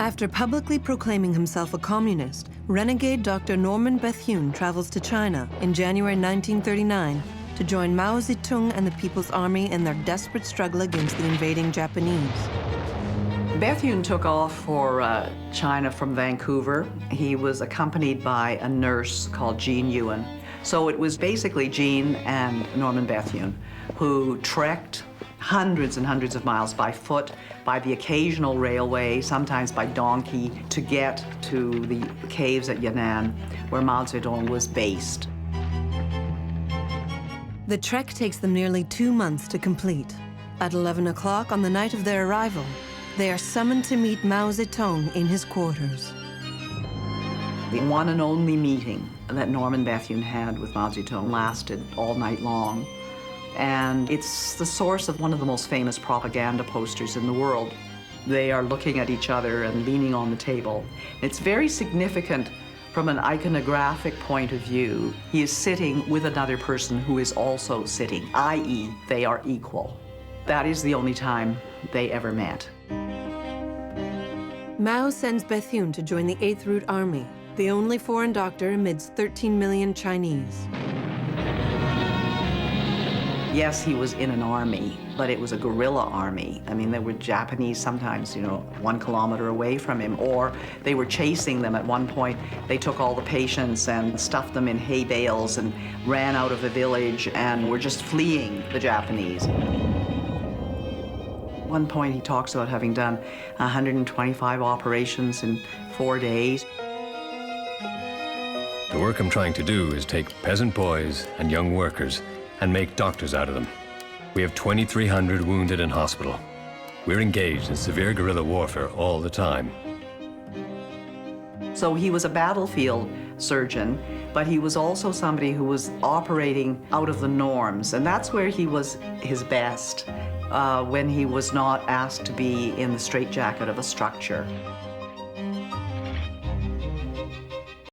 After publicly proclaiming himself a communist, renegade Dr. Norman Bethune travels to China in January 1939 to join Mao Zedong and the People's Army in their desperate struggle against the invading Japanese. Bethune took off for China from Vancouver. He was accompanied by a nurse called Jean Ewan. So it was basically Jean and Norman Bethune who trekked hundreds and hundreds of miles by foot, by the occasional railway, sometimes by donkey, to get to the caves at Yan'an, where Mao Zedong was based. The trek takes them nearly 2 months to complete. At 11 o'clock on the night of their arrival, they are summoned to meet Mao Zedong in his quarters. The one and only meeting that Norman Bethune had with Mao Zedong lasted all night long. And it's the source of one of the most famous propaganda posters in the world. They are looking at each other and leaning on the table. It's very significant from an iconographic point of view. He is sitting with another person who is also sitting, i.e., they are equal. That is the only time they ever met. Mao sends Bethune to join the 8th Route Army, the only foreign doctor amidst 13 million Chinese. Yes, he was in an army, but it was a guerrilla army. I mean, there were Japanese sometimes, 1 kilometer away from him, or they were chasing them at one point. They took all the patients and stuffed them in hay bales and ran out of the village and were just fleeing the Japanese. One point he talks about having done 125 operations in 4 days. The work I'm trying to do is take peasant boys and young workers and make doctors out of them. We have 2,300 wounded in hospital. We're engaged in severe guerrilla warfare all the time. So he was a battlefield surgeon, but he was also somebody who was operating out of the norms, and that's where he was his best, when he was not asked to be in the straitjacket of a structure.